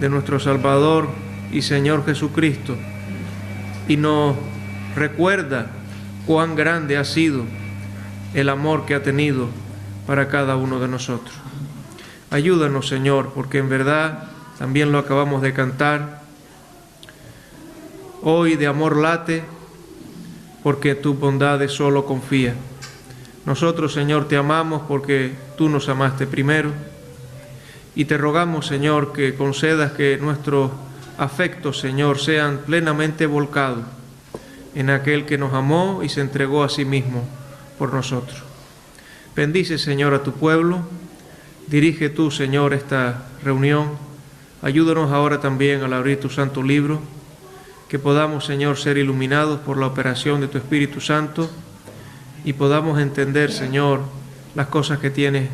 de nuestro Salvador y Señor Jesucristo, y nos recuerda cuán grande ha sido el amor que ha tenido para cada uno de nosotros. Ayúdanos, Señor, porque en verdad también lo acabamos de cantar. Hoy de amor late, porque tu bondad solo confía. Nosotros, Señor, te amamos porque tú nos amaste primero, y te rogamos, Señor, que concedas que nuestros afectos, Señor, sean plenamente volcados en aquel que nos amó y se entregó a sí mismo por nosotros. Bendice, Señor, a tu pueblo. Dirige tú, Señor, esta reunión. Ayúdanos ahora también al abrir tu santo libro, que podamos, Señor, ser iluminados por la operación de tu Espíritu Santo y podamos entender, Señor, las cosas que tienes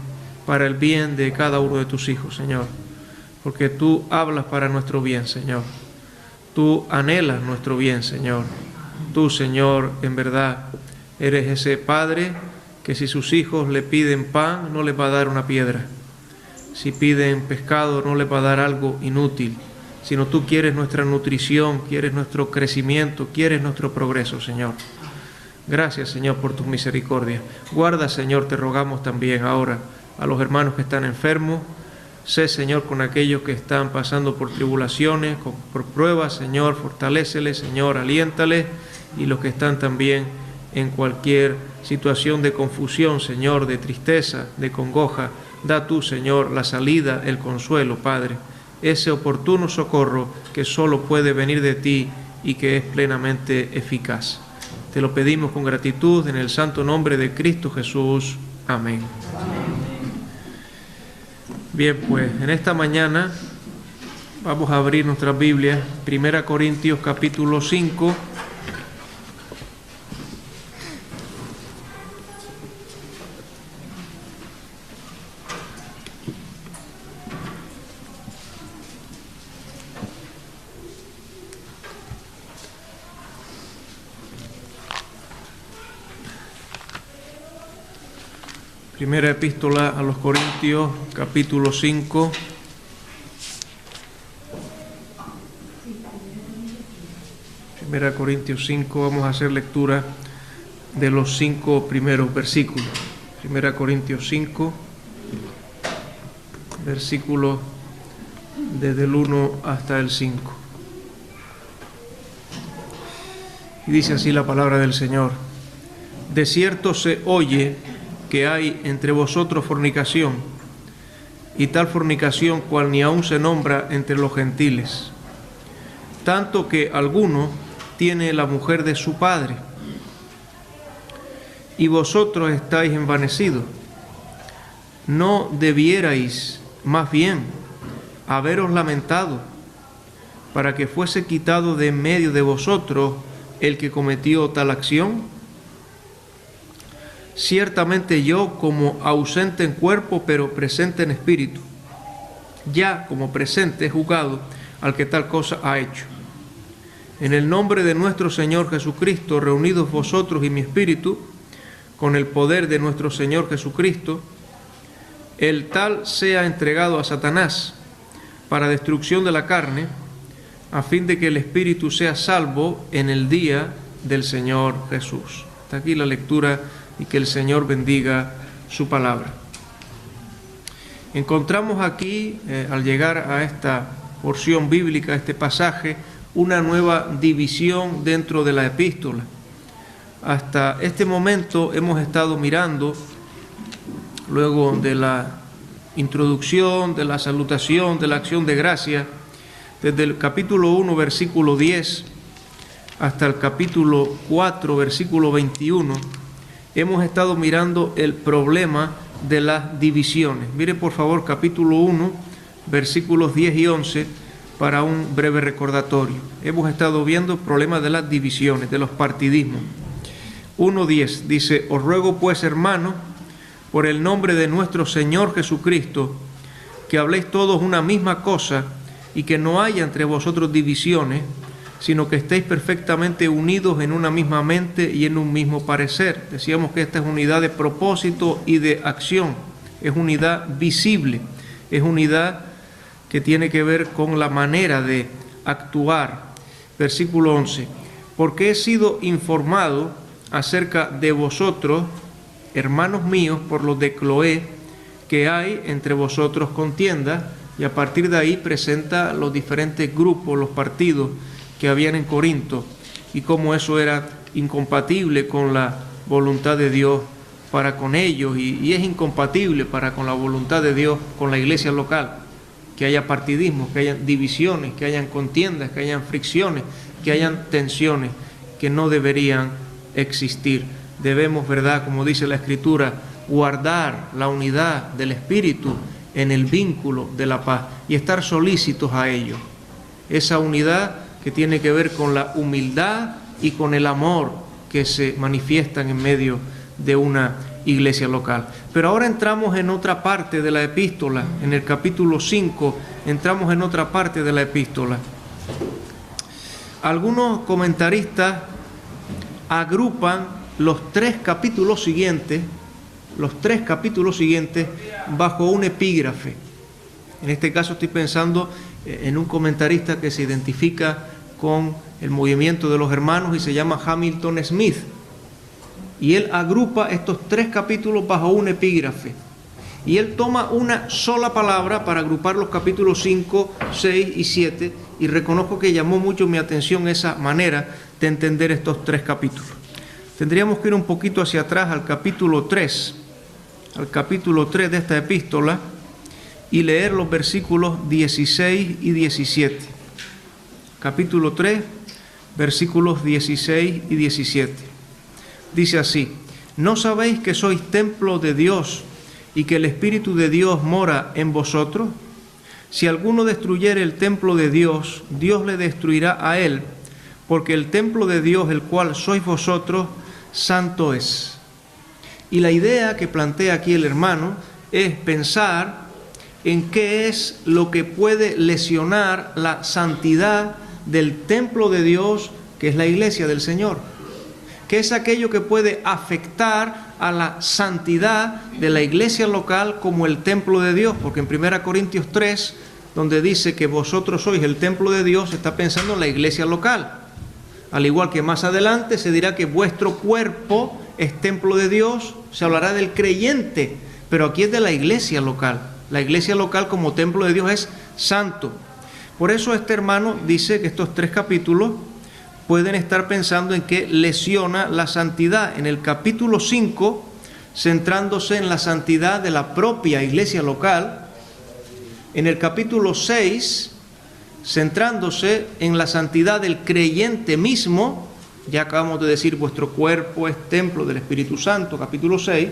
para el bien de cada uno de tus hijos, Señor, porque tú hablas para nuestro bien, Señor. Tú anhelas nuestro bien, Señor. Tú, Señor, en verdad, eres ese Padre que si sus hijos le piden pan, no les va a dar una piedra. Si piden pescado, no les va a dar algo inútil, sino tú quieres nuestra nutrición, quieres nuestro crecimiento, quieres nuestro progreso, Señor. Gracias, Señor, por tu misericordia. Guarda, Señor, te rogamos también ahora a los hermanos que están enfermos. Sé, Señor, con aquellos que están pasando por tribulaciones, por pruebas, Señor, fortaléceles, Señor, aliéntales, y los que están también en cualquier situación de confusión, Señor, de tristeza, de congoja, da tú, Señor, la salida, el consuelo, Padre, ese oportuno socorro que solo puede venir de ti y que es plenamente eficaz. Te lo pedimos con gratitud en el santo nombre de Cristo Jesús. Amén. Bien, pues en esta mañana vamos a abrir nuestra Biblia, 1 Corintios capítulo 5. Primera epístola a los Corintios, capítulo 5. Primera Corintios 5, vamos a hacer lectura de los 5 primeros versículos. Primera Corintios 5, versículos desde el 1 hasta el 5. Y dice así la palabra del Señor: De cierto se oye que hay entre vosotros fornicación, y tal fornicación cual ni aun se nombra entre los gentiles, tanto que alguno tiene la mujer de su padre, y vosotros estáis envanecidos. ¿No debierais más bien haberos lamentado para que fuese quitado de en medio de vosotros el que cometió tal acción? Ciertamente yo, como ausente en cuerpo, pero presente en espíritu, ya como presente he juzgado al que tal cosa ha hecho. En el nombre de nuestro Señor Jesucristo, reunidos vosotros y mi espíritu, con el poder de nuestro Señor Jesucristo, el tal sea entregado a Satanás para destrucción de la carne, a fin de que el espíritu sea salvo en el día del Señor Jesús. Hasta aquí la lectura, y que el Señor bendiga su palabra. Encontramos aquí, al llegar a esta porción bíblica, a este pasaje, una nueva división dentro de la epístola. Hasta este momento hemos estado mirando, luego de la introducción, de la salutación, de la acción de gracia, desde el capítulo 1, versículo 10, hasta el capítulo 4, versículo 21, hemos estado mirando el problema de las divisiones. Mire por favor capítulo 1, versículos 10 y 11, para un breve recordatorio. Hemos estado viendo el problema de las divisiones, de los partidismos. 1:10 dice: Os ruego pues, hermanos, por el nombre de nuestro Señor Jesucristo, que habléis todos una misma cosa y que no haya entre vosotros divisiones, sino que estéis perfectamente unidos en una misma mente y en un mismo parecer. Decíamos que esta es unidad de propósito y de acción, es unidad visible, es unidad que tiene que ver con la manera de actuar. Versículo 11. Porque he sido informado acerca de vosotros, hermanos míos, por los de Cloé, que hay entre vosotros contienda, y a partir de ahí presenta los diferentes grupos, los partidos que habían en Corinto, y cómo eso era incompatible con la voluntad de Dios para con ellos, y es incompatible para con la voluntad de Dios con la iglesia local, que haya partidismos, que haya divisiones, que hayan contiendas, que hayan fricciones, que hayan tensiones que no deberían existir. Debemos, ¿verdad?, como dice la Escritura, guardar la unidad del Espíritu en el vínculo de la paz y estar solícitos a ello. Esa unidad que tiene que ver con la humildad y con el amor que se manifiestan en medio de una iglesia local. Pero ahora entramos en otra parte de la epístola, en el capítulo 5, entramos en otra parte de la epístola. Algunos comentaristas agrupan los tres capítulos siguientes bajo un epígrafe. En este caso estoy pensando en un comentarista que se identifica con el movimiento de los hermanos y se llama Hamilton Smith. Y él agrupa estos tres capítulos bajo un epígrafe. Y él toma una sola palabra para agrupar los capítulos 5, 6 y 7. Y reconozco que llamó mucho mi atención esa manera de entender estos tres capítulos. Tendríamos que ir un poquito hacia atrás al capítulo 3 de esta epístola y leer los versículos 16 y 17. Capítulo 3, versículos 16 y 17. Dice así: ¿no sabéis que sois templo de Dios y que el Espíritu de Dios mora en vosotros? Si alguno destruyere el templo de Dios, Dios le destruirá a él, porque el templo de Dios, el cual sois vosotros, santo es. Y la idea que plantea aquí el hermano es pensar en qué es lo que puede lesionar la santidad del templo de Dios, que es la iglesia del Señor. ¿Qué es aquello que puede afectar a la santidad de la iglesia local como el templo de Dios? Porque en 1 Corintios 3, donde dice que vosotros sois el templo de Dios, está pensando en la iglesia local. Al igual que más adelante se dirá que vuestro cuerpo es templo de Dios, se hablará del creyente, pero aquí es de la iglesia local. La iglesia local como templo de Dios es santo. Por eso este hermano dice que estos tres capítulos pueden estar pensando en que lesiona la santidad. En el capítulo 5, centrándose en la santidad de la propia iglesia local. En el capítulo 6, centrándose en la santidad del creyente mismo. Ya acabamos de decir, vuestro cuerpo es templo del Espíritu Santo, capítulo 6.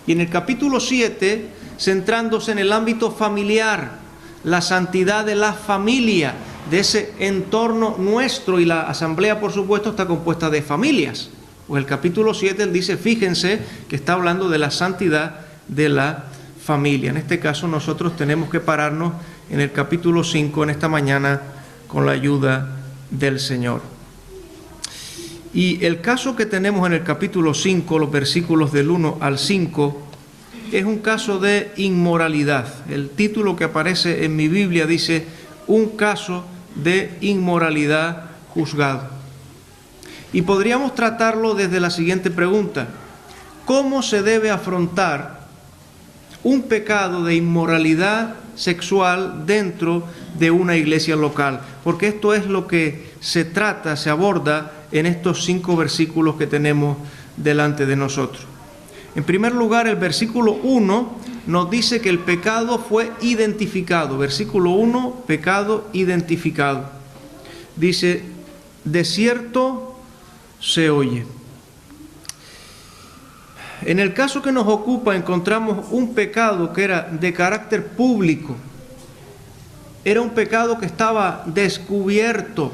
Y en el capítulo 7, centrándose en el ámbito familiar, la santidad de la familia, de ese entorno nuestro, y la asamblea, por supuesto, está compuesta de familias. Pues el capítulo 7, él dice, fíjense que está hablando de la santidad de la familia. En este caso, nosotros tenemos que pararnos en el capítulo 5 en esta mañana con la ayuda del Señor. Y el caso que tenemos en el capítulo 5, los versículos del 1 al 5, es un caso de inmoralidad. El título que aparece en mi Biblia dice, un caso de inmoralidad juzgado. Y podríamos tratarlo desde la siguiente pregunta: ¿cómo se debe afrontar un pecado de inmoralidad sexual dentro de una iglesia local? Porque esto es lo que se trata, se aborda en estos 5 versículos que tenemos delante de nosotros. En primer lugar, el versículo 1 nos dice que el pecado fue identificado. Versículo 1, pecado identificado. Dice, de cierto se oye. En el caso que nos ocupa encontramos un pecado que era de carácter público. Era un pecado que estaba descubierto.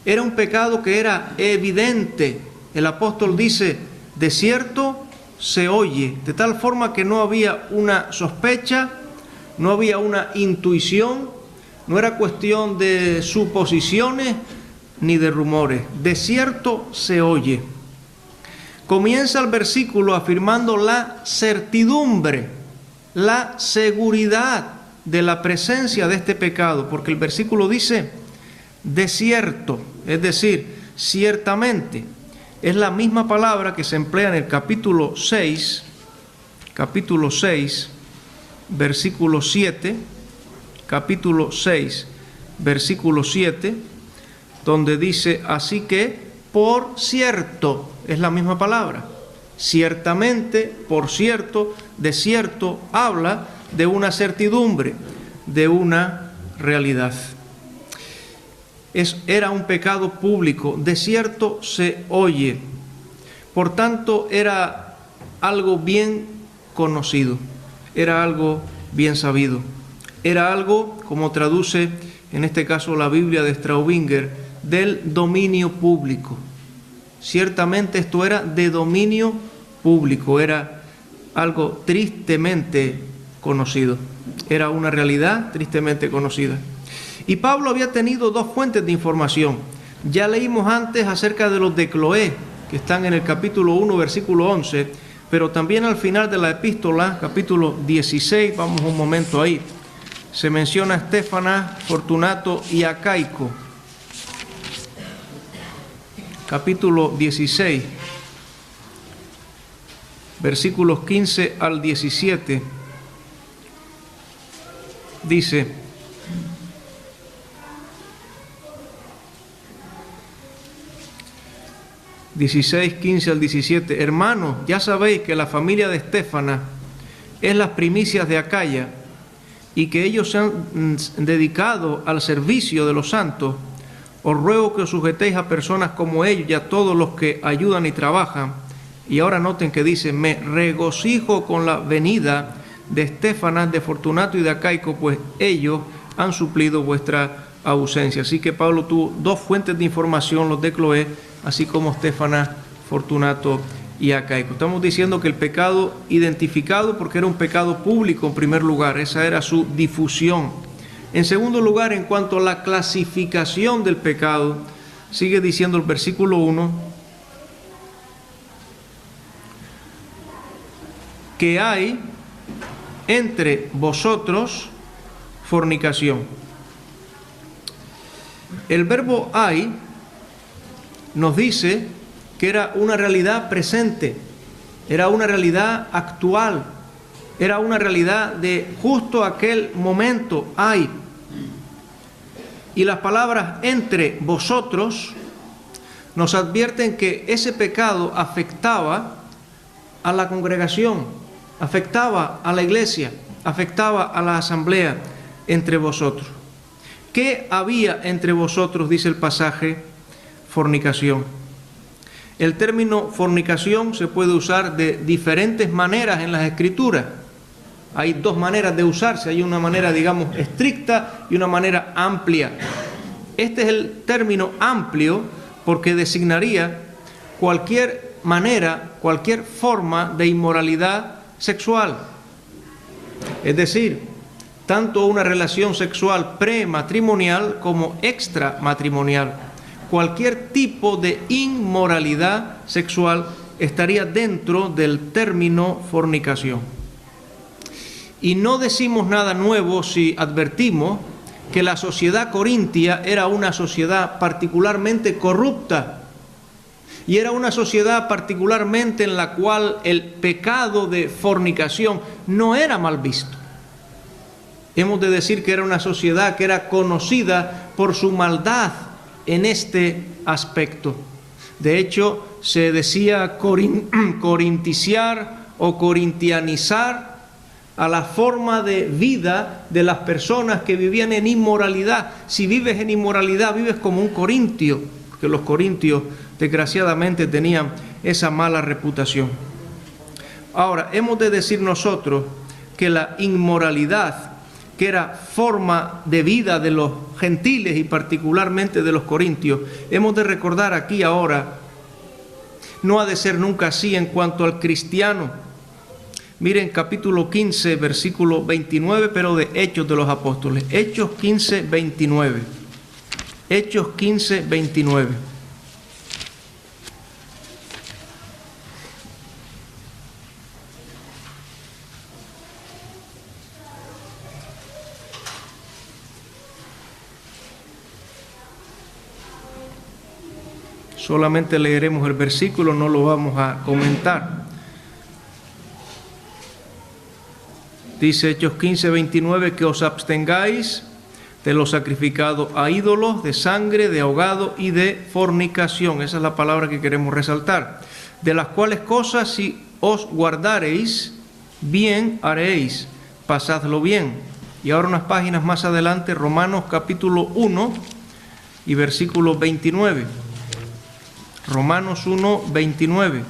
Era un pecado que era evidente. El apóstol dice, de cierto se oye, de tal forma que no había una sospecha, no había una intuición, no era cuestión de suposiciones ni de rumores. De cierto se oye. Comienza el versículo afirmando la certidumbre, la seguridad de la presencia de este pecado, porque el versículo dice de cierto, es decir, ciertamente. Es la misma palabra que se emplea en el capítulo 6, versículo 7, capítulo 6, versículo 7, donde dice, así que, por cierto, es la misma palabra. Ciertamente, por cierto, de cierto, habla de una certidumbre, de una realidad. Era un pecado público, de cierto se oye. Por tanto, era algo bien conocido, era algo bien sabido. Era algo, como traduce en este caso la Biblia de Straubinger, del dominio público. Ciertamente esto era de dominio público, era algo tristemente conocido, era una realidad tristemente conocida. Y Pablo había tenido dos fuentes de información. Ya leímos antes acerca de los de Cloé, que están en el capítulo 1, versículo 11, pero también al final de la epístola, capítulo 16, vamos un momento ahí, se menciona a Estéfanas, Fortunato y Acaico. Capítulo 16, versículos 15 al 17, dice: hermanos, ya sabéis que la familia de Estéfanas es las primicias de Acaya y que ellos se han dedicado al servicio de los santos. Os ruego que os sujetéis a personas como ellos y a todos los que ayudan y trabajan. Y ahora noten que dice, me regocijo con la venida de Estéfanas, de Fortunato y de Acaico, pues ellos han suplido vuestra ausencia. Así que Pablo tuvo dos fuentes de información, los de Cloé, así como Estéfanas, Fortunato y Acaico. Estamos diciendo que el pecado identificado, porque era un pecado público en primer lugar, esa era su difusión. En segundo lugar, en cuanto a la clasificación del pecado, sigue diciendo el versículo 1, que hay entre vosotros fornicación. El verbo hay nos dice que era una realidad presente, era una realidad actual, era una realidad de justo aquel momento, hay. Y las palabras entre vosotros nos advierten que ese pecado afectaba a la congregación, afectaba a la iglesia, afectaba a la asamblea entre vosotros. ¿Qué había entre vosotros? Dice el pasaje, fornicación. El término fornicación se puede usar de diferentes maneras en las Escrituras. Hay dos maneras de usarse, hay una manera, digamos, estricta y una manera amplia. Este es el término amplio porque designaría cualquier manera, cualquier forma de inmoralidad sexual. Es decir, tanto una relación sexual prematrimonial como extramatrimonial. Cualquier tipo de inmoralidad sexual estaría dentro del término fornicación. Y no decimos nada nuevo si advertimos que la sociedad corintia era una sociedad particularmente corrupta y era una sociedad particularmente en la cual el pecado de fornicación no era mal visto. Hemos de decir que era una sociedad que era conocida por su maldad en este aspecto. De hecho, se decía corinticiar o corintianizar a la forma de vida de las personas que vivían en inmoralidad. Si vives en inmoralidad, vives como un corintio, porque los corintios desgraciadamente tenían esa mala reputación. Ahora, hemos de decir nosotros que la inmoralidad, que era forma de vida de los gentiles y particularmente de los corintios, hemos de recordar aquí ahora, no ha de ser nunca así en cuanto al cristiano. Miren capítulo 15, versículo 29, pero de Hechos de los Apóstoles. Hechos 15, 29. Hechos 15, 29. Solamente leeremos el versículo, no lo vamos a comentar. Dice Hechos 15:29 que os abstengáis de lo sacrificado a ídolos, de sangre, de ahogado y de fornicación. Esa es la palabra que queremos resaltar. De las cuales cosas si os guardareis, bien haréis, pasadlo bien. Y ahora unas páginas más adelante, Romanos capítulo 1 y versículo 29. Romanos 1, 29.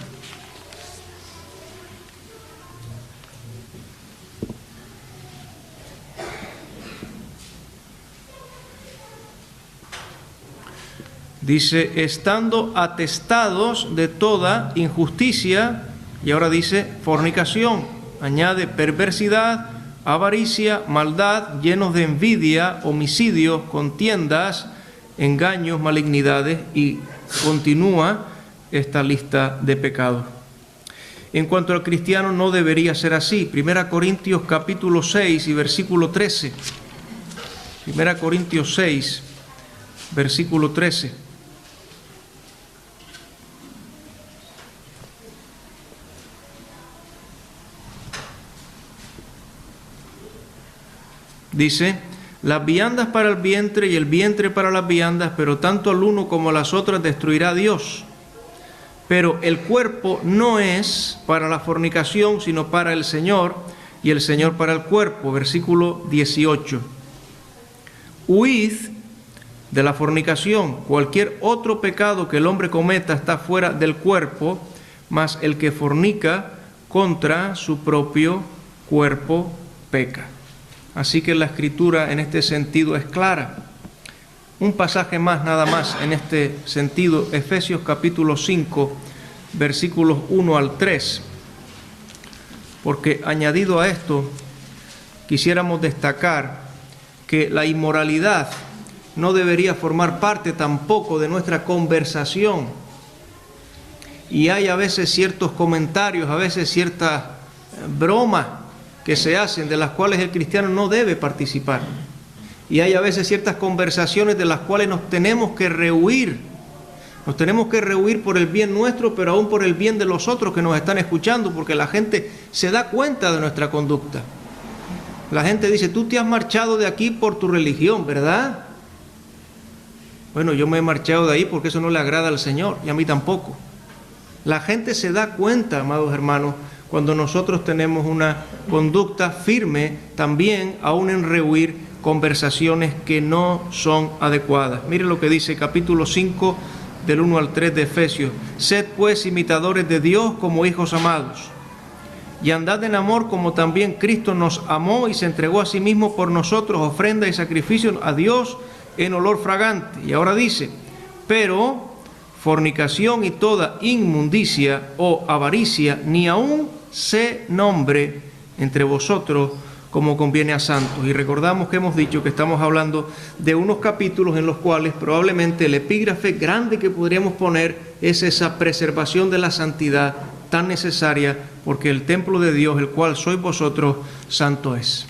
Dice, estando atestados de toda injusticia, y ahora dice fornicación, añade perversidad, avaricia, maldad, llenos de envidia, homicidios, contiendas, engaños, malignidades, y continúa esta lista de pecados. En cuanto al cristiano no debería ser así. 1 Corintios capítulo 6 y versículo 13. 1 Corintios 6, versículo 13. Dice, las viandas para el vientre y el vientre para las viandas, pero tanto al uno como a las otras destruirá Dios. Pero el cuerpo no es para la fornicación, sino para el Señor, y el Señor para el cuerpo. Versículo 18. Huid de la fornicación. Cualquier otro pecado que el hombre cometa está fuera del cuerpo, mas el que fornica contra su propio cuerpo peca. Así que la Escritura en este sentido es clara. Un pasaje más, nada más, en este sentido, Efesios capítulo 5, versículos 1 al 3. Porque añadido a esto, quisiéramos destacar que la inmoralidad no debería formar parte tampoco de nuestra conversación. Y hay a veces ciertos comentarios, a veces ciertas bromas que se hacen, de las cuales el cristiano no debe participar. Y hay a veces ciertas conversaciones de las cuales nos tenemos que rehuir. Nos tenemos que rehuir por el bien nuestro, pero aún por el bien de los otros que nos están escuchando, porque la gente se da cuenta de nuestra conducta. La gente dice, tú te has marchado de aquí por tu religión, ¿verdad? Bueno, yo me he marchado de ahí porque eso no le agrada al Señor, y a mí tampoco. La gente se da cuenta, amados hermanos, cuando nosotros tenemos una conducta firme, también aún en rehuir conversaciones que no son adecuadas. Mire lo que dice capítulo 5 del 1 al 3 de Efesios. Sed pues imitadores de Dios como hijos amados, y andad en amor como también Cristo nos amó y se entregó a sí mismo por nosotros, ofrenda y sacrificio a Dios en olor fragante. Y ahora dice, pero fornicación y toda inmundicia o avaricia ni aun se nombre entre vosotros como conviene a santos. Y recordamos que hemos dicho que estamos hablando de unos capítulos en los cuales probablemente el epígrafe grande que podríamos poner es esa preservación de la santidad tan necesaria, porque el templo de Dios, el cual sois vosotros, santo es.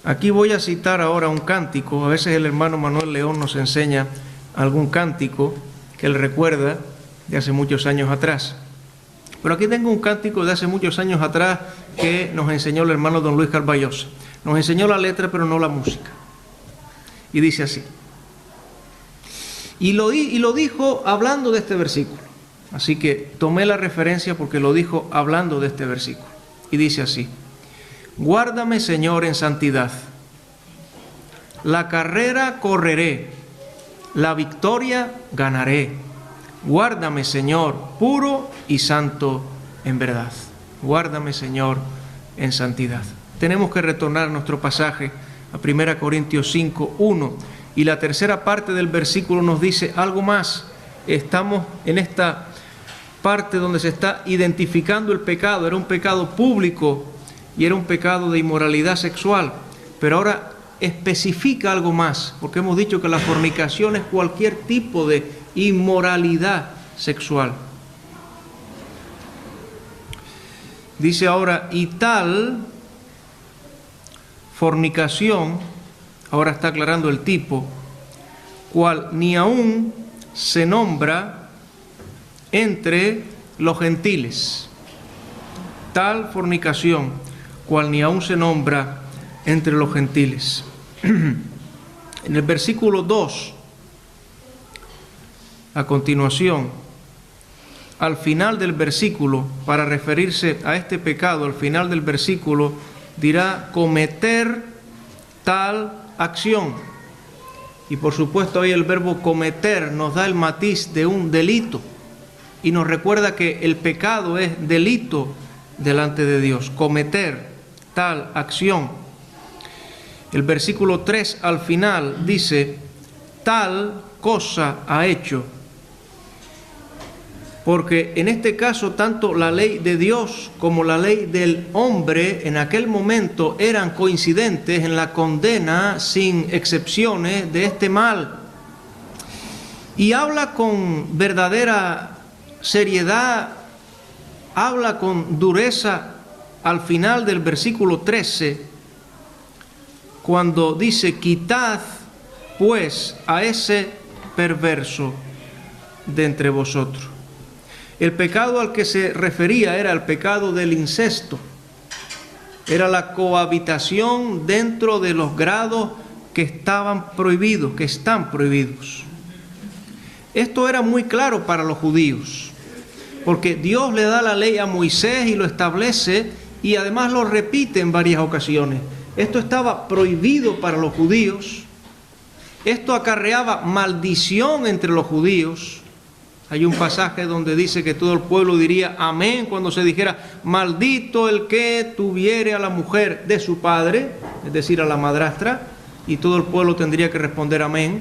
Aquí voy a citar ahora un cántico. A veces el hermano Manuel León nos enseña algún cántico que él recuerda de hace muchos años atrás. Pero aquí tengo un cántico de hace muchos años atrás que nos enseñó el hermano don Luis Carballosa. Nos enseñó la letra, pero no la música. Y dice así. Y lo dijo hablando de este versículo. Así que tomé la referencia porque lo dijo hablando de este versículo. Y dice así. Guárdame, Señor, en santidad. La carrera correré. La victoria ganaré. Guárdame, Señor, puro y santo en verdad. Guárdame, Señor, en santidad. Tenemos que retornar nuestro pasaje a 1 Corintios 5, 1. Y la tercera parte del versículo nos dice algo más. Estamos en esta parte donde se está identificando el pecado. Era un pecado público y era un pecado de inmoralidad sexual. Pero ahora especifica algo más, porque hemos dicho que la fornicación es cualquier tipo de inmoralidad sexual. Dice ahora, y tal fornicación, ahora está aclarando el tipo, cual ni aún se nombra entre los gentiles. Tal fornicación, cual ni aún se nombra entre los gentiles. En el versículo 2, a continuación, al final del versículo, para referirse a este pecado, al final del versículo dirá cometer tal acción. Y por supuesto ahí el verbo cometer nos da el matiz de un delito y nos recuerda que el pecado es delito delante de Dios, cometer tal acción. El versículo 3 al final dice, tal cosa ha hecho. Porque en este caso tanto la ley de Dios como la ley del hombre en aquel momento eran coincidentes en la condena sin excepciones de este mal. Y habla con verdadera seriedad, habla con dureza al final del versículo 13, cuando dice, quitad pues a ese perverso de entre vosotros. El pecado al que se refería era el pecado del incesto. Era la cohabitación dentro de los grados que estaban prohibidos, que están prohibidos. Esto era muy claro para los judíos, porque Dios le da la ley a Moisés y lo establece y además lo repite en varias ocasiones. Esto estaba prohibido para los judíos. Esto acarreaba maldición entre los judíos. Hay un pasaje donde dice que todo el pueblo diría amén cuando se dijera maldito el que tuviere a la mujer de su padre, es decir, a la madrastra, y todo el pueblo tendría que responder amén.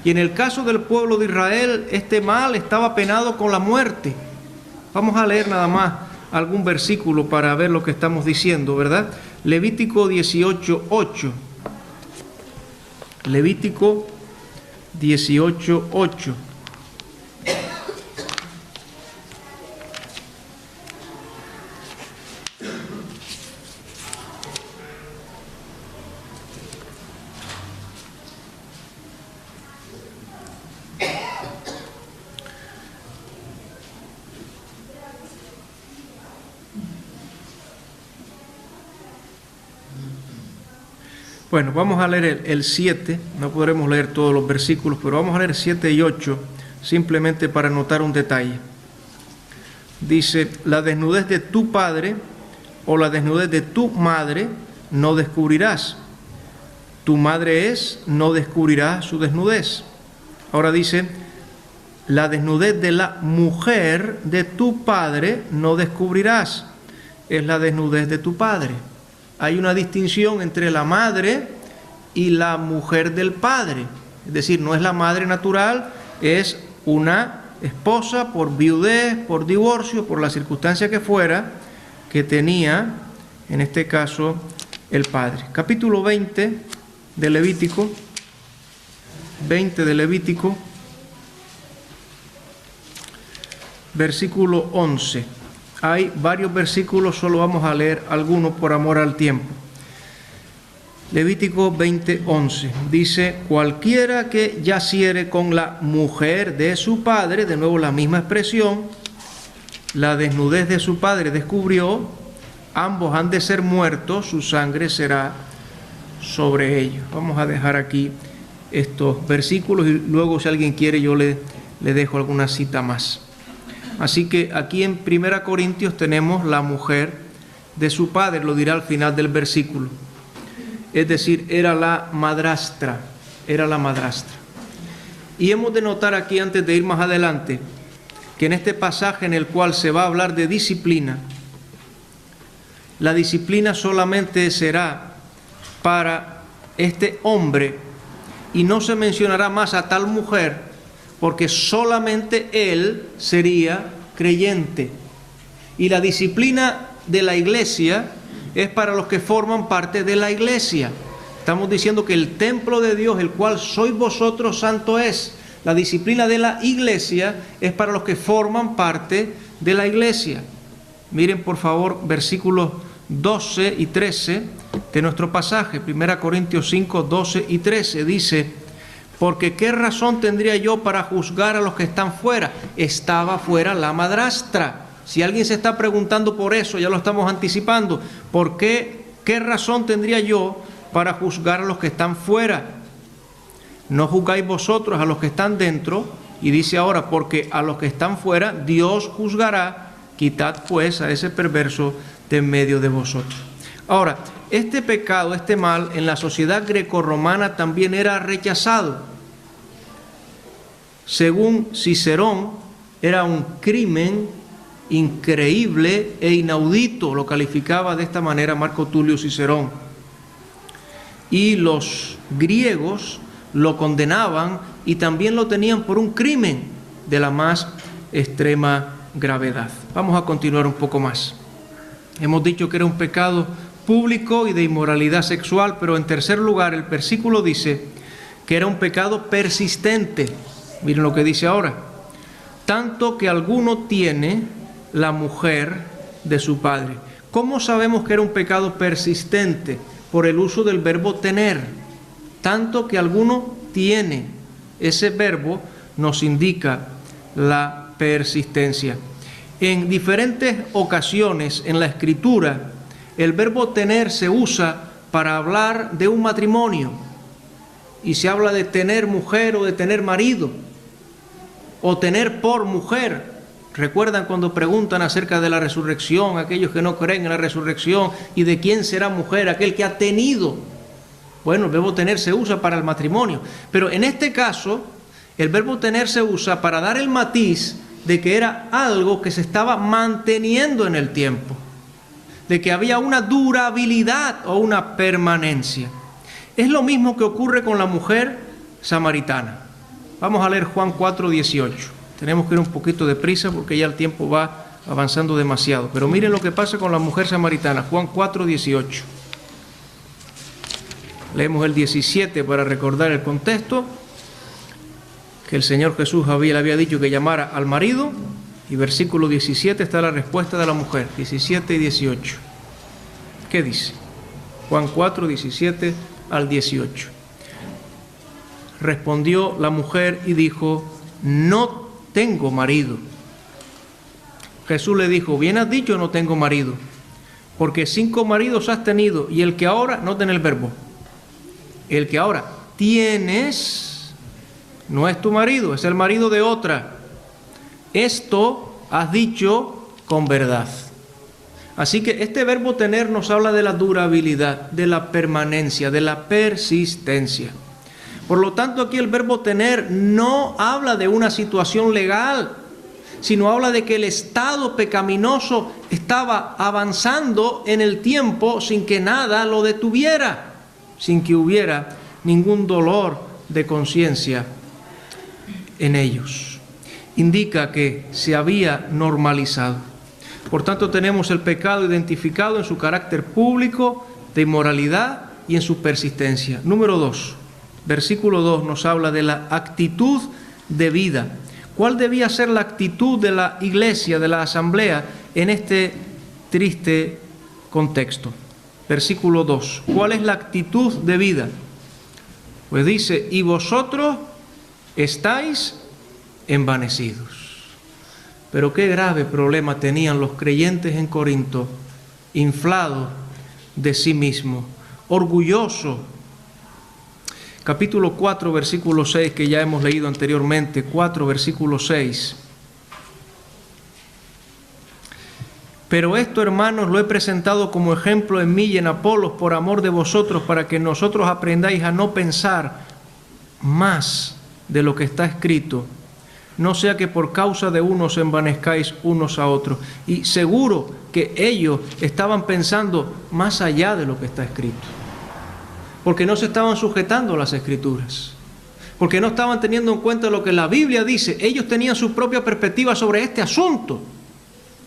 Y en el caso del pueblo de Israel, este mal estaba penado con la muerte. Vamos a leer nada más algún versículo para ver lo que estamos diciendo, ¿verdad? Levítico 18:8. Levítico 18:8. Bueno, vamos a leer el 7, no podremos leer todos los versículos, pero vamos a leer 7 y 8, simplemente para notar un detalle. Dice, la desnudez de tu padre o la desnudez de tu madre no descubrirás. Tu madre es, no descubrirás su desnudez. Ahora dice, la desnudez de la mujer de tu padre no descubrirás. Es la desnudez de tu padre. Hay una distinción entre la madre y la mujer del padre. Es decir, no es la madre natural, es una esposa por viudez, por divorcio, por la circunstancia que fuera, que tenía, en este caso, el padre. Capítulo 20 de Levítico. 20 de Levítico. Versículo 11. Hay varios versículos, solo vamos a leer algunos por amor al tiempo. Levítico 20:11 dice, cualquiera que yaciere con la mujer de su padre, de nuevo la misma expresión, la desnudez de su padre descubrió, ambos han de ser muertos, su sangre será sobre ellos. Vamos a dejar aquí estos versículos y luego si alguien quiere yo le dejo alguna cita más. Así que aquí en 1 Corintios tenemos la mujer de su padre, lo dirá al final del versículo. Es decir, era la madrastra, era la madrastra. Y hemos de notar aquí, antes de ir más adelante, que en este pasaje en el cual se va a hablar de disciplina, la disciplina solamente será para este hombre y no se mencionará más a tal mujer, porque solamente él sería creyente. Y la disciplina de la iglesia es para los que forman parte de la iglesia. Estamos diciendo que el templo de Dios, el cual sois vosotros, santo es. La disciplina de la iglesia es para los que forman parte de la iglesia. Miren por favor versículos 12 y 13 de nuestro pasaje, 1 Corintios 5, 12 y 13, dice, Porque ¿qué razón tendría yo para juzgar a los que están fuera? Estaba fuera la madrastra. Si alguien se está preguntando por eso, ya lo estamos anticipando. ¿Por qué? ¿Qué razón tendría yo para juzgar a los que están fuera? No juzgáis vosotros a los que están dentro. Y dice ahora, porque a los que están fuera Dios juzgará. Quitad pues a ese perverso de en medio de vosotros. Ahora, este pecado, este mal, en la sociedad grecorromana también era rechazado. Según Cicerón, era un crimen increíble e inaudito, lo calificaba de esta manera Marco Tulio Cicerón. Y los griegos lo condenaban y también lo tenían por un crimen de la más extrema gravedad. Vamos a continuar un poco más. Hemos dicho que era un pecado público y de inmoralidad sexual, pero en tercer lugar el versículo dice que era un pecado persistente. Miren lo que dice ahora. Tanto que alguno tiene la mujer de su padre. ¿Cómo sabemos que era un pecado persistente? Por el uso del verbo tener. Tanto que alguno tiene. Ese verbo nos indica la persistencia. En diferentes ocasiones en la Escritura, el verbo tener se usa para hablar de un matrimonio. Y se habla de tener mujer o de tener marido. O tener por mujer. ¿Recuerdan cuando preguntan acerca de la resurrección, aquellos que no creen en la resurrección, y de quién será mujer, aquel que ha tenido? Bueno, el verbo tener se usa para el matrimonio. Pero en este caso, el verbo tener se usa para dar el matiz de que era algo que se estaba manteniendo en el tiempo, de que había una durabilidad o una permanencia. Es lo mismo que ocurre con la mujer samaritana. Vamos a leer Juan 4:18. Tenemos que ir un poquito deprisa porque ya el tiempo va avanzando demasiado. Pero miren lo que pasa con la mujer samaritana. Juan 4:18. Leemos el 17 para recordar el contexto. Que el Señor Jesús le había dicho que llamara al marido, y versículo 17 está la respuesta de la mujer, 17 y 18. ¿Qué dice? Juan 4, 17 al 18. Respondió la mujer y dijo, no tengo marido. Jesús le dijo, bien has dicho, no tengo marido, porque 5 maridos has tenido, y el que ahora, noten el verbo, el que ahora tienes, no es tu marido, es el marido de otra. Esto has dicho con verdad. Así que este verbo tener nos habla de la durabilidad, de la permanencia, de la persistencia. Por lo tanto, aquí el verbo tener no habla de una situación legal, sino habla de que el estado pecaminoso estaba avanzando en el tiempo sin que nada lo detuviera, sin que hubiera ningún dolor de conciencia en ellos. Indica que se había normalizado. Por tanto, tenemos el pecado identificado en su carácter público, de inmoralidad y en su persistencia. Número 2, versículo 2 nos habla de la actitud de vida. ¿Cuál debía ser la actitud de la iglesia, de la asamblea, en este triste contexto? Versículo 2. ¿Cuál es la actitud de vida? Pues dice, y vosotros estáis envanecidos. Pero qué grave problema tenían los creyentes en Corinto, inflados de sí mismos, orgullosos. Capítulo 4, versículo 6, que ya hemos leído anteriormente, 4, versículo 6. Pero esto, hermanos, lo he presentado como ejemplo en mí y en Apolos por amor de vosotros, para que nosotros aprendáis a no pensar más de lo que está escrito, no sea que por causa de uno os envanezcáis unos a otros. Y seguro que ellos estaban pensando más allá de lo que está escrito, porque no se estaban sujetando a las Escrituras, porque no estaban teniendo en cuenta lo que la Biblia dice. Ellos tenían su propia perspectiva sobre este asunto,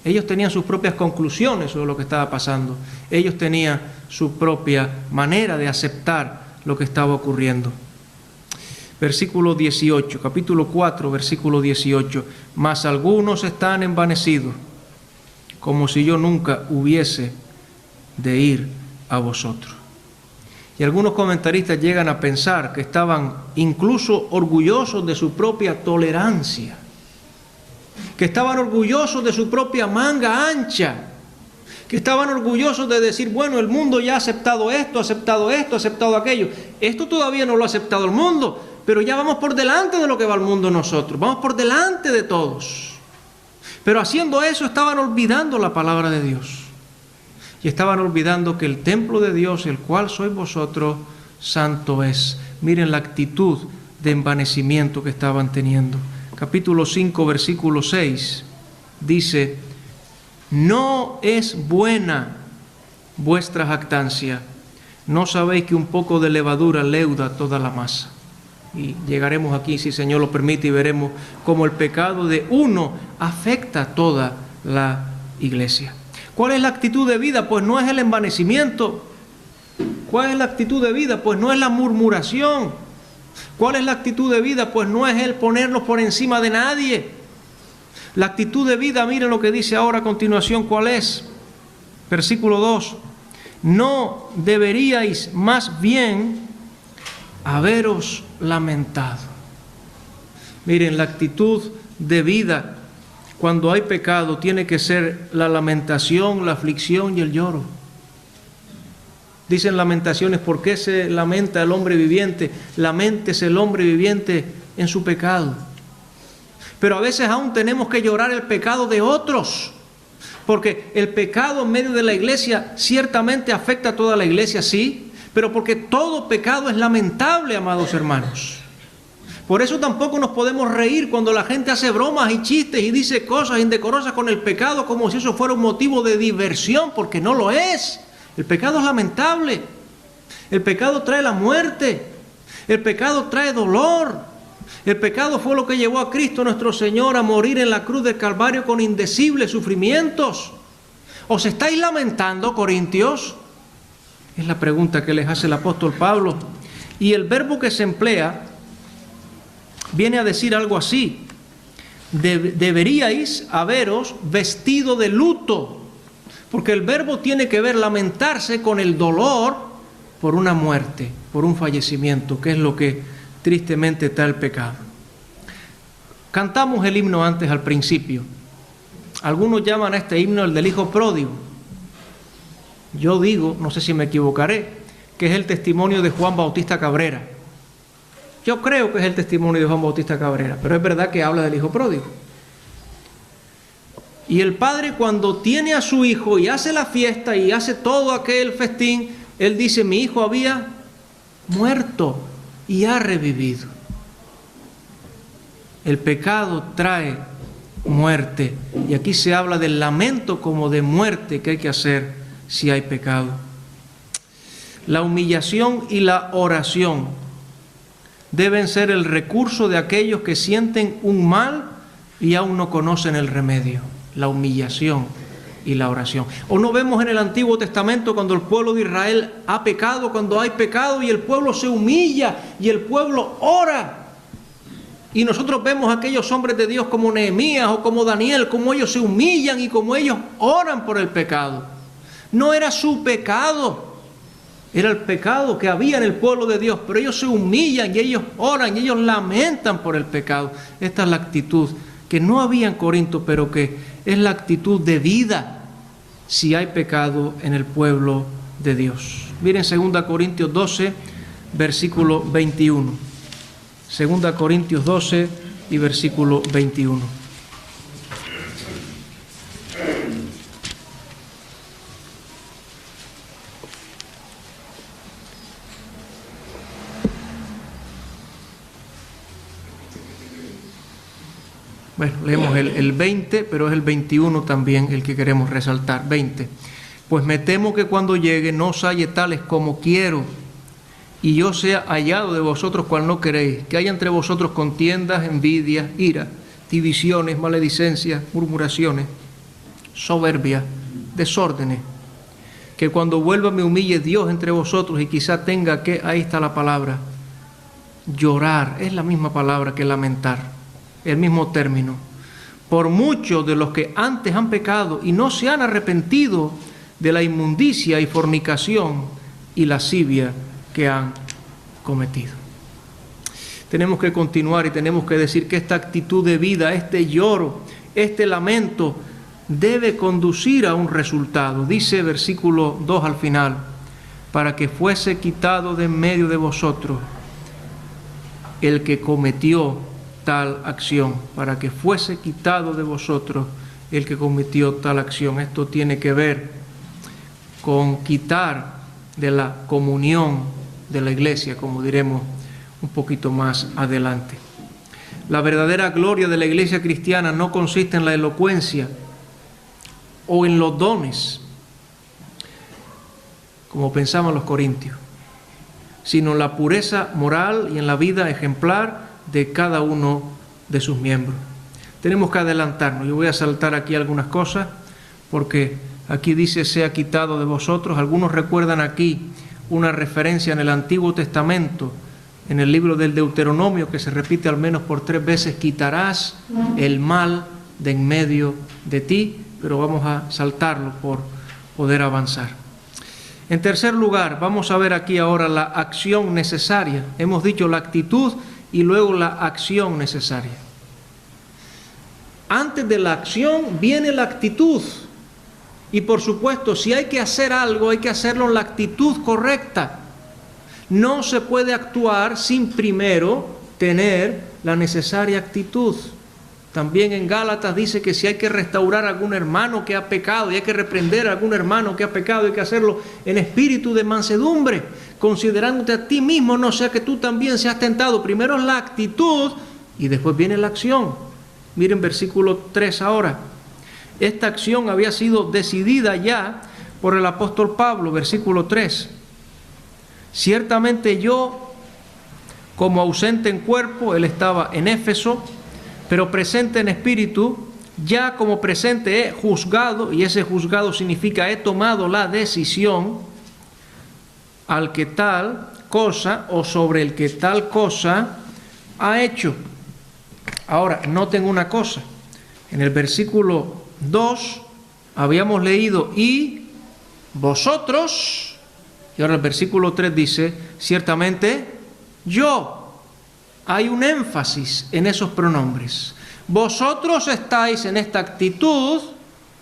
ellos tenían sus propias conclusiones sobre lo que estaba pasando, ellos tenían su propia manera de aceptar lo que estaba ocurriendo. Versículo 18, capítulo 4, versículo 18. Mas algunos están envanecidos, como si yo nunca hubiese de ir a vosotros. Y algunos comentaristas llegan a pensar que estaban incluso orgullosos de su propia tolerancia, que estaban orgullosos de su propia manga ancha, que estaban orgullosos de decir, bueno, el mundo ya ha aceptado esto, ha aceptado aquello. Esto todavía no lo ha aceptado el mundo, pero ya vamos por delante de lo que va el mundo nosotros, vamos por delante de todos. Pero haciendo eso estaban olvidando la palabra de Dios. Y estaban olvidando que el templo de Dios, el cual sois vosotros, santo es. Miren la actitud de envanecimiento que estaban teniendo. Capítulo 5, versículo 6, dice, no es buena vuestra jactancia. ¿No sabéis que un poco de levadura leuda toda la masa? Y llegaremos aquí, si el Señor lo permite, y veremos cómo el pecado de uno afecta a toda la iglesia. ¿Cuál es la actitud de vida? Pues no es el envanecimiento. ¿Cuál es la actitud de vida? Pues no es la murmuración. ¿Cuál es la actitud de vida? Pues no es el ponernos por encima de nadie. La actitud de vida, miren lo que dice ahora a continuación, ¿cuál es? Versículo 2. No deberíais más bien haberos lamentado. Miren, la actitud de vida cuando hay pecado tiene que ser la lamentación, la aflicción y el lloro. Dicen Lamentaciones, ¿por qué se lamenta el hombre viviente? Laméntese el hombre viviente en su pecado. Pero a veces aún tenemos que llorar el pecado de otros, porque el pecado en medio de la iglesia ciertamente afecta a toda la iglesia, sí, pero porque todo pecado es lamentable, amados hermanos. Por eso tampoco nos podemos reír cuando la gente hace bromas y chistes y dice cosas indecorosas con el pecado como si eso fuera un motivo de diversión, porque no lo es. El pecado es lamentable. El pecado trae la muerte. El pecado trae dolor. El pecado fue lo que llevó a Cristo nuestro Señor a morir en la cruz del Calvario con indecibles sufrimientos. ¿Os estáis lamentando, Corintios? Es la pregunta que les hace el apóstol Pablo. Y el verbo que se emplea viene a decir algo así: deberíais haberos vestido de luto, porque el verbo tiene que ver lamentarse con el dolor por una muerte, por un fallecimiento, que es lo que tristemente está el pecado. Cantamos el himno antes al principio. Algunos llaman a este himno el del hijo pródigo. Yo digo, no sé si me equivocaré, que es el testimonio de Juan Bautista Cabrera. Yo creo que es el testimonio de Juan Bautista Cabrera, pero es verdad que habla del hijo pródigo. Y el padre, cuando tiene a su hijo y hace la fiesta y hace todo aquel festín, él dice, mi hijo había muerto y ha revivido. El pecado trae muerte, y aquí se habla del lamento como de muerte que hay que hacer si hay pecado. La humillación y la oración deben ser el recurso de aquellos que sienten un mal y aún no conocen el remedio. La humillación y la oración. O no vemos en el Antiguo Testamento cuando el pueblo de Israel ha pecado, cuando hay pecado y el pueblo se humilla y el pueblo ora. Y nosotros vemos a aquellos hombres de Dios como Nehemías o como Daniel, como ellos se humillan y como ellos oran por el pecado. No era su pecado, era el pecado que había en el pueblo de Dios, pero ellos se humillan y ellos oran y ellos lamentan por el pecado. Esta es la actitud que no había en Corinto, pero que es la actitud de vida si hay pecado en el pueblo de Dios. Miren 2 Corintios 12, versículo 21. 2 Corintios 12 y versículo 21. Bueno, leemos el 20, pero es el 21 también el que queremos resaltar. 20. Pues me temo que cuando llegue no os halle tales como quiero, y yo sea hallado de vosotros cual no queréis, que haya entre vosotros contiendas, envidias, ira, divisiones, maledicencias, murmuraciones, soberbia, desórdenes, que cuando vuelva me humille Dios entre vosotros y quizá tenga que, ahí está la palabra, llorar, es la misma palabra que lamentar, el mismo término, por muchos de los que antes han pecado y no se han arrepentido de la inmundicia y fornicación y lascivia que han cometido. Tenemos que continuar y tenemos que decir que esta actitud de vida, este lloro, este lamento, debe conducir a un resultado. Dice versículo 2 al final, para que fuese quitado de en medio de vosotros el que cometió tal acción, para que fuese quitado de vosotros el que cometió tal acción. Esto tiene que ver con quitar de la comunión de la iglesia, como diremos un poquito más adelante. La verdadera gloria de la iglesia cristiana no consiste en la elocuencia o en los dones, como pensaban los corintios, sino en la pureza moral y en la vida ejemplar de cada uno de sus miembros. Tenemos que adelantarnos. Yo voy a saltar aquí algunas cosas, porque aquí dice, sea quitado de vosotros. Algunos recuerdan aquí una referencia en el Antiguo Testamento, en el libro del Deuteronomio, que se repite al menos por 3 veces, quitarás el mal de en medio de ti, pero vamos a saltarlo por poder avanzar. En tercer lugar, vamos a ver aquí ahora la acción necesaria. Hemos dicho la actitud y luego la acción necesaria. Antes de la acción viene la actitud. Y por supuesto, si hay que hacer algo, hay que hacerlo en la actitud correcta. No se puede actuar sin primero tener la necesaria actitud. También en Gálatas dice que si hay que restaurar a algún hermano que ha pecado y hay que reprender a algún hermano que ha pecado, hay que hacerlo en espíritu de mansedumbre, considerándote a ti mismo, no sea que tú también seas tentado. Primero es la actitud y después viene la acción. Miren versículo 3 ahora. Esta acción había sido decidida ya por el apóstol Pablo, versículo 3. Ciertamente yo, como ausente en cuerpo, él estaba en Éfeso, pero presente en espíritu, ya como presente he juzgado, y ese juzgado significa he tomado la decisión, al que tal cosa o sobre el que tal cosa ha hecho. Ahora, noten una cosa, en el versículo 2 habíamos leído y vosotros, y ahora el versículo 3 dice, ciertamente yo. Hay un énfasis en esos pronombres. Vosotros estáis en esta actitud,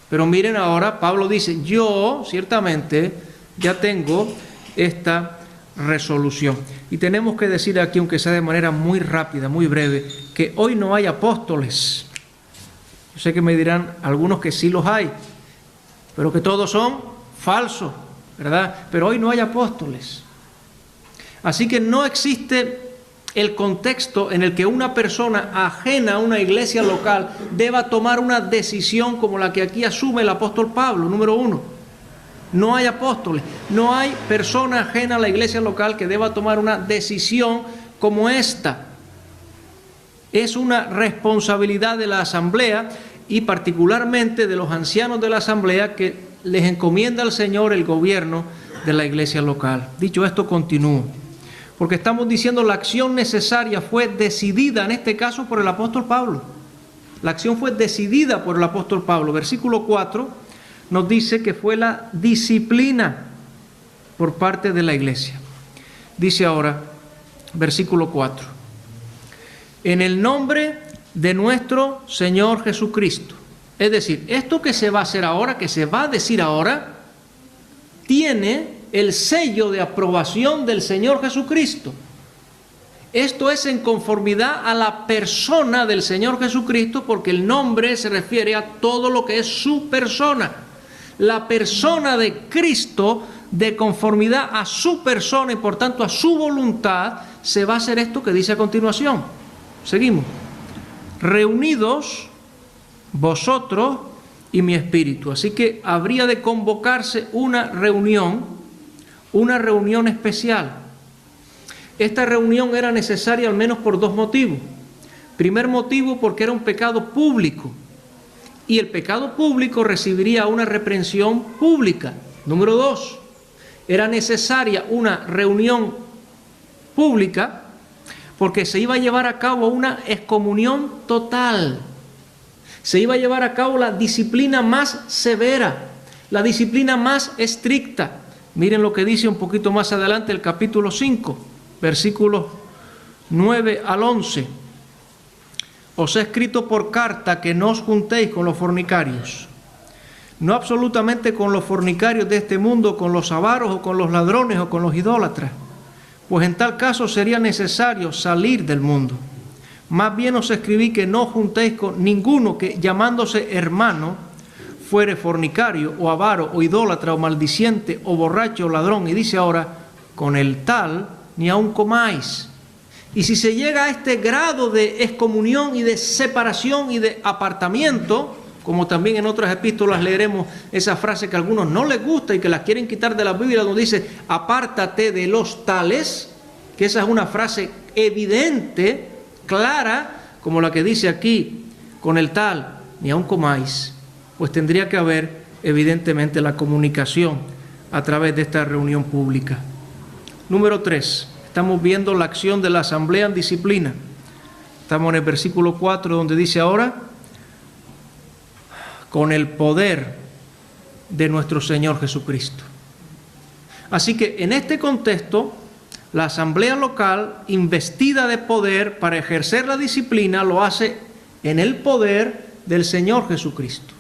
pero miren ahora, Pablo dice, yo ciertamente ya tengo esta resolución. Y tenemos que decir aquí, aunque sea de manera muy rápida, muy breve, que hoy no hay apóstoles. Yo sé que me dirán algunos que sí los hay, pero que todos son falsos, ¿verdad? Pero hoy no hay apóstoles. Así que no existe el contexto en el que una persona ajena a una iglesia local deba tomar una decisión como la que aquí asume el apóstol Pablo. Número 1, no hay apóstoles, no hay persona ajena a la iglesia local que deba tomar una decisión como esta. Es una responsabilidad de la asamblea y particularmente de los ancianos de la asamblea que les encomienda al Señor el gobierno de la iglesia local. Dicho esto, continúo. Porque estamos diciendo la acción necesaria fue decidida, en este caso, por el apóstol Pablo. La acción fue decidida por el apóstol Pablo. Versículo 4 nos dice que fue la disciplina por parte de la iglesia. Dice ahora, versículo 4, en el nombre de nuestro Señor Jesucristo. Es decir, esto que se va a hacer ahora, que se va a decir ahora, tiene el sello de aprobación del Señor Jesucristo. Esto es en conformidad a la persona del Señor Jesucristo, porque el nombre se refiere a todo lo que es su persona. La persona de Cristo, de conformidad a su persona y por tanto a su voluntad, se va a hacer esto que dice a continuación. Seguimos. Reunidos vosotros y mi espíritu. Así que habría de convocarse una reunión especial. Esta reunión era necesaria al menos por 2 motivos. Primer motivo, porque era un pecado público y el pecado público recibiría una reprensión pública. Número 2, era necesaria una reunión pública porque se iba a llevar a cabo una excomunión total. Se iba a llevar a cabo la disciplina más severa, la disciplina más estricta. Miren lo que dice un poquito más adelante el capítulo 5, versículos 9 al 11. Os he escrito por carta que no os juntéis con los fornicarios. No absolutamente con los fornicarios de este mundo, con los avaros o con los ladrones o con los idólatras, pues en tal caso sería necesario salir del mundo. Más bien os escribí que no juntéis con ninguno que, llamándose hermano, fuere fornicario o avaro o idólatra o maldiciente o borracho o ladrón. Y dice ahora, con el tal ni aun comáis. Y si se llega a este grado de excomunión y de separación y de apartamiento, como también en otras epístolas leeremos esa frase que a algunos no les gusta y que las quieren quitar de la Biblia, donde dice, apártate de los tales, que esa es una frase evidente, clara, como la que dice aquí, con el tal, ni aun comáis, pues tendría que haber evidentemente la comunicación a través de esta reunión pública. Número 3, estamos viendo la acción de la asamblea en disciplina. Estamos en el versículo 4, donde dice ahora, con el poder de nuestro Señor Jesucristo. Así que en este contexto, la asamblea local, investida de poder para ejercer la disciplina, lo hace en el poder del Señor Jesucristo.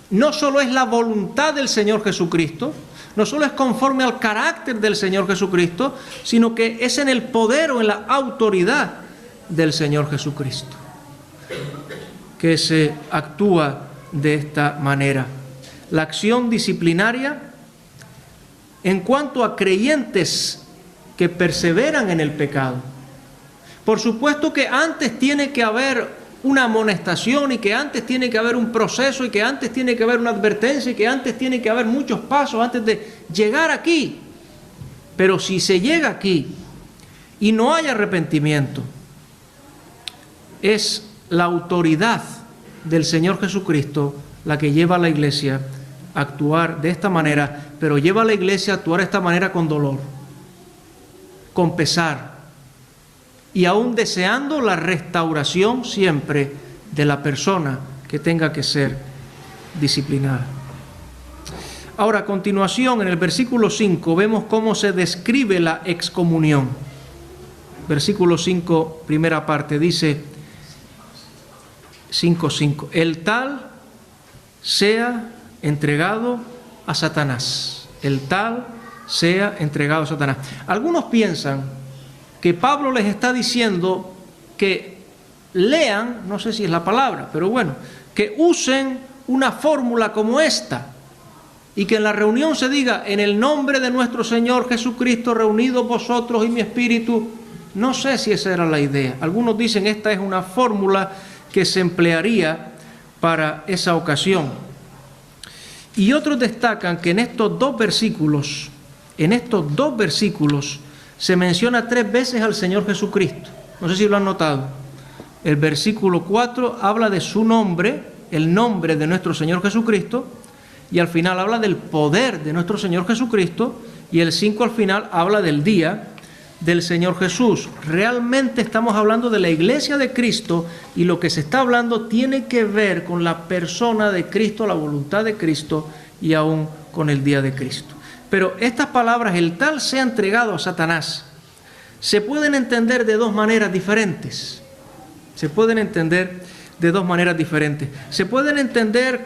No solo es la voluntad del Señor Jesucristo, no solo es conforme al carácter del Señor Jesucristo, sino que es en el poder o en la autoridad del Señor Jesucristo que se actúa de esta manera. La acción disciplinaria en cuanto a creyentes que perseveran en el pecado. Por supuesto que antes tiene que haber una amonestación y que antes tiene que haber un proceso y que antes tiene que haber una advertencia y que antes tiene que haber muchos pasos antes de llegar aquí. Pero si se llega aquí y no hay arrepentimiento, es la autoridad del Señor Jesucristo la que lleva a la iglesia a actuar de esta manera, pero lleva a la iglesia a actuar de esta manera con dolor, con pesar, y aún deseando la restauración siempre de la persona que tenga que ser disciplinada. Ahora, a continuación, en el versículo 5, vemos cómo se describe la excomunión. Versículo 5, primera parte, dice 5:5, el tal sea entregado a Satanás. El tal sea entregado a Satanás. Algunos piensan que Pablo les está diciendo que lean, no sé si es la palabra, pero bueno, que usen una fórmula como esta y que en la reunión se diga, en el nombre de nuestro Señor Jesucristo, reunidos vosotros y mi espíritu. No sé si esa era la idea. Algunos dicen esta es una fórmula que se emplearía para esa ocasión. Y otros destacan que en estos dos versículos se menciona 3 veces al Señor Jesucristo. No sé si lo han notado. El versículo 4 habla de su nombre, el nombre de nuestro Señor Jesucristo, y al final habla del poder de nuestro Señor Jesucristo, y el 5 al final habla del día del Señor Jesús. Realmente estamos hablando de la iglesia de Cristo, y lo que se está hablando tiene que ver con la persona de Cristo, la voluntad de Cristo, y aún con el día de Cristo. Pero estas palabras, el tal sea entregado a Satanás, se pueden entender de dos maneras diferentes. Se pueden entender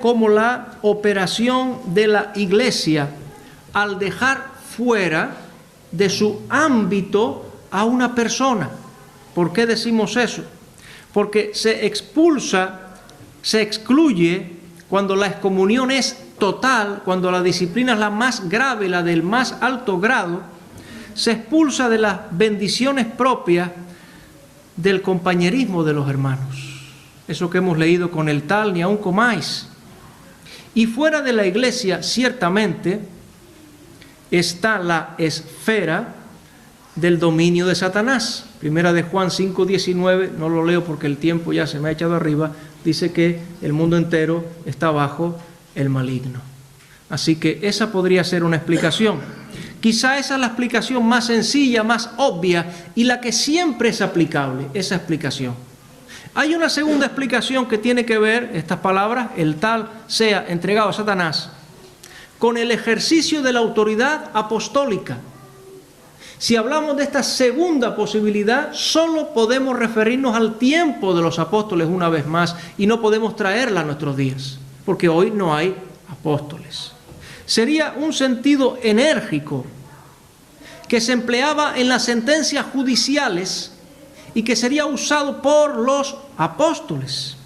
como la operación de la iglesia al dejar fuera de su ámbito a una persona. ¿Por qué decimos eso? Porque se expulsa, se excluye cuando la excomunión es total, cuando la disciplina es la más grave, la del más alto grado, se expulsa de las bendiciones propias del compañerismo de los hermanos. Eso que hemos leído, con el tal ni aun comáis. Y fuera de la iglesia, ciertamente, está la esfera del dominio de Satanás. Primera de Juan 5:19, no lo leo porque el tiempo ya se me ha echado arriba, dice que el mundo entero está bajo el maligno. Así que esa podría ser una explicación. Quizá esa es la explicación más sencilla, más obvia y la que siempre es aplicable, esa explicación. Hay una segunda explicación que tiene que ver, estas palabras, el tal sea entregado a Satanás, con el ejercicio de la autoridad apostólica. Si hablamos de esta segunda posibilidad, solo podemos referirnos al tiempo de los apóstoles una vez más y no podemos traerla a nuestros días, porque hoy no hay apóstoles. Sería un sentido enérgico que se empleaba en las sentencias judiciales y que sería usado por los apóstoles.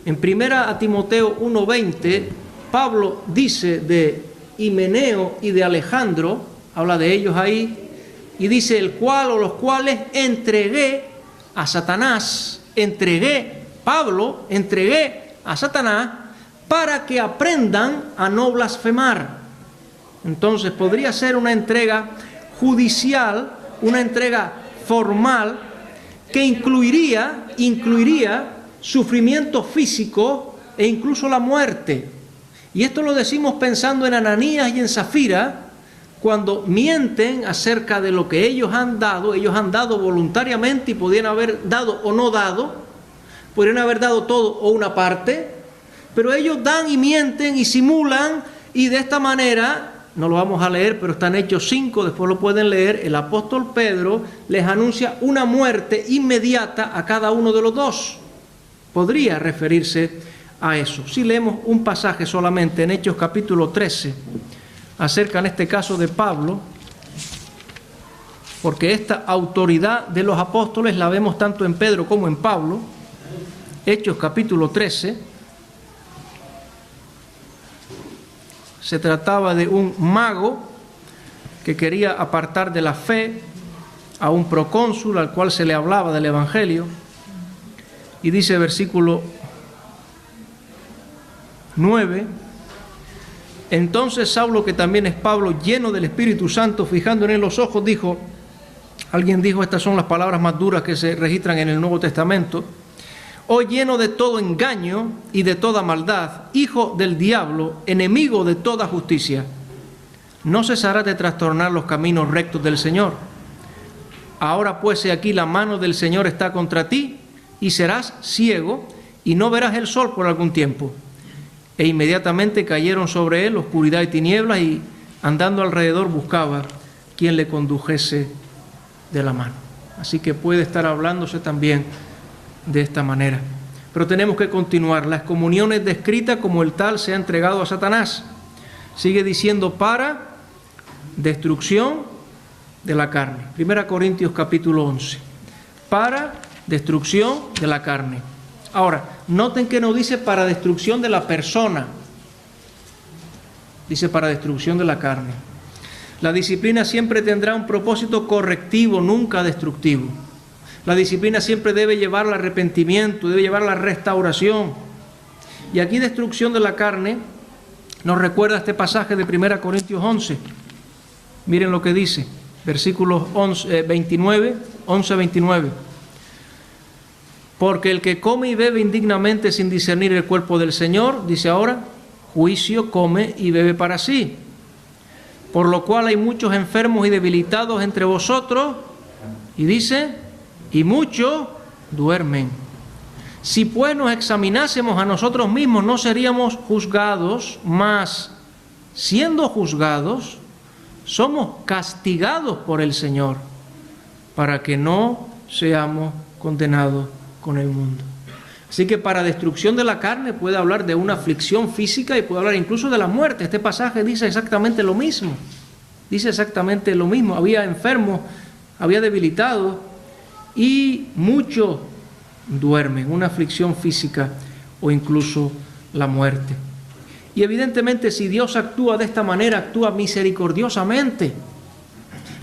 En 1 Timoteo 1:20, Pablo dice de Himeneo y de Alejandro, habla de ellos ahí, y dice: el cual o los cuales entregué a Satanás, Pablo entregué a Satanás para que aprendan a no blasfemar. Entonces podría ser una entrega judicial, una entrega formal, que incluiría sufrimiento físico e incluso la muerte. Y esto lo decimos pensando en Ananías y en Zafira, cuando mienten acerca de lo que ellos han dado voluntariamente y podían haber dado o no dado, podrían haber dado todo o una parte, pero ellos dan y mienten y simulan, y de esta manera, no lo vamos a leer, pero está en Hechos 5, después lo pueden leer, el apóstol Pedro les anuncia una muerte inmediata a cada uno de los dos. Podría referirse a eso. Si leemos un pasaje solamente en Hechos capítulo 13, acerca en este caso de Pablo, porque esta autoridad de los apóstoles la vemos tanto en Pedro como en Pablo. Hechos capítulo 13, se trataba de un mago que quería apartar de la fe a un procónsul al cual se le hablaba del Evangelio, y dice versículo 9: entonces Saulo, que también es Pablo, lleno del Espíritu Santo, fijando en él los ojos, dijo, alguien dijo, estas son las palabras más duras que se registran en el Nuevo Testamento: oh lleno de todo engaño y de toda maldad, hijo del diablo, enemigo de toda justicia, no cesarás de trastornar los caminos rectos del Señor. Ahora pues he aquí la mano del Señor está contra ti, y serás ciego, y no verás el sol por algún tiempo. E inmediatamente cayeron sobre él oscuridad y tinieblas, y andando alrededor buscaba quien le condujese de la mano. Así que puede estar hablándose también de esta manera. Pero tenemos que continuar. La excomunión es descrita como el tal se ha entregado a Satanás. Sigue diciendo para destrucción de la carne. 1 Corintios capítulo 11. Para destrucción de la carne. Ahora, noten que no dice para destrucción de la persona. Dice para destrucción de la carne. La disciplina siempre tendrá un propósito correctivo, nunca destructivo. La disciplina siempre debe llevar al arrepentimiento, debe llevar a la restauración. Y aquí destrucción de la carne nos recuerda este pasaje de 1 Corintios 11. Miren lo que dice, versículos 11-29. Porque el que come y bebe indignamente sin discernir el cuerpo del Señor, dice ahora, juicio come y bebe para sí. Por lo cual hay muchos enfermos y debilitados entre vosotros, y dice, y muchos duermen. Si pues nos examinásemos a nosotros mismos, no seríamos juzgados, mas siendo juzgados, somos castigados por el Señor, para que no seamos condenados con el mundo. Así que para destrucción de la carne puede hablar de una aflicción física y puede hablar incluso de la muerte. Este pasaje dice exactamente lo mismo. Dice exactamente lo mismo. Había enfermos, había debilitados y muchos duermen. Una aflicción física o incluso la muerte. Y evidentemente si Dios actúa de esta manera, actúa misericordiosamente.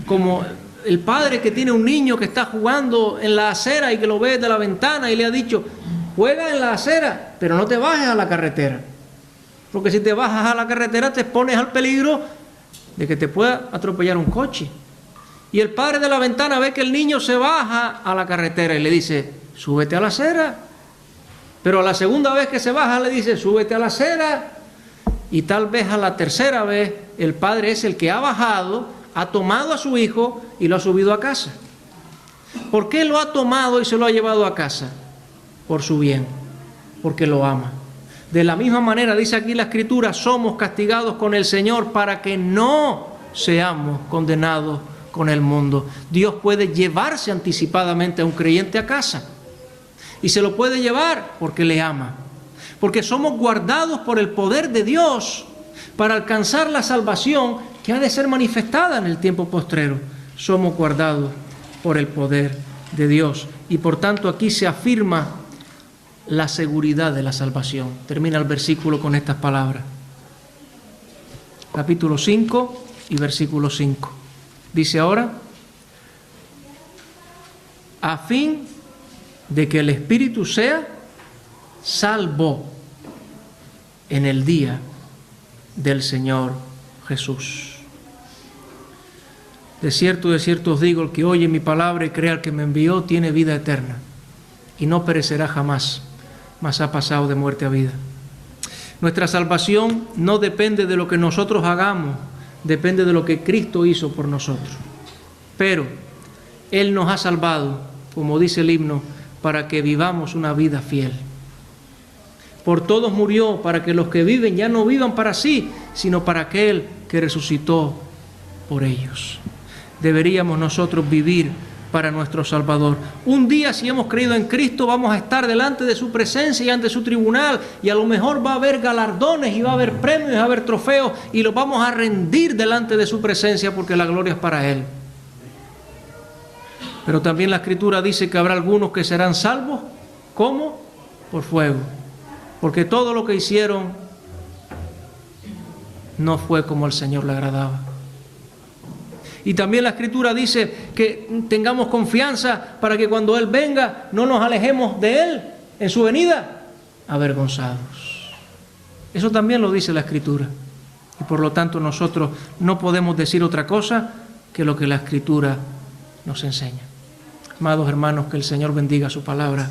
Como el padre que tiene un niño que está jugando en la acera y que lo ve desde la ventana y le ha dicho, juega en la acera, pero no te bajes a la carretera. Porque si te bajas a la carretera te expones al peligro de que te pueda atropellar un coche. Y el padre de la ventana ve que el niño se baja a la carretera y le dice, súbete a la acera. Pero a la segunda vez que se baja le dice, súbete a la acera. Y tal vez a la tercera vez el padre es el que ha bajado, ha tomado a su hijo y lo ha subido a casa. ¿Por qué lo ha tomado y se lo ha llevado a casa? Por su bien, porque lo ama. De la misma manera, dice aquí la Escritura, somos castigados con el Señor para que no seamos condenados con el mundo. Dios puede llevarse anticipadamente a un creyente a casa. Y se lo puede llevar porque le ama. Porque somos guardados por el poder de Dios para alcanzar la salvación que ha de ser manifestada en el tiempo postrero. Somos guardados por el poder de Dios. Y por tanto aquí se afirma la seguridad de la salvación. Termina el versículo con estas palabras. Capítulo 5 y versículo 5. Dice ahora: a fin de que el Espíritu sea salvo en el día del Señor Jesús. De cierto os digo, el que oye mi palabra y crea al que me envió, tiene vida eterna, y no perecerá jamás, mas ha pasado de muerte a vida. Nuestra salvación no depende de lo que nosotros hagamos, depende de lo que Cristo hizo por nosotros. Pero Él nos ha salvado, como dice el himno, para que vivamos una vida fiel. Por todos murió, para que los que viven ya no vivan para sí, sino para aquel que resucitó por ellos. Deberíamos nosotros vivir para nuestro Salvador. Un día, si hemos creído en Cristo, vamos a estar delante de su presencia y ante su tribunal, y a lo mejor va a haber galardones y va a haber premios y va a haber trofeos, y los vamos a rendir delante de su presencia porque la gloria es para Él. Pero también la Escritura dice que habrá algunos que serán salvos. ¿Cómo? Por fuego. Porque todo lo que hicieron no fue como al Señor le agradaba. Y también la Escritura dice que tengamos confianza para que cuando Él venga no nos alejemos de Él en su venida avergonzados. Eso también lo dice la Escritura. Y por lo tanto nosotros no podemos decir otra cosa que lo que la Escritura nos enseña. Amados hermanos, que el Señor bendiga su palabra.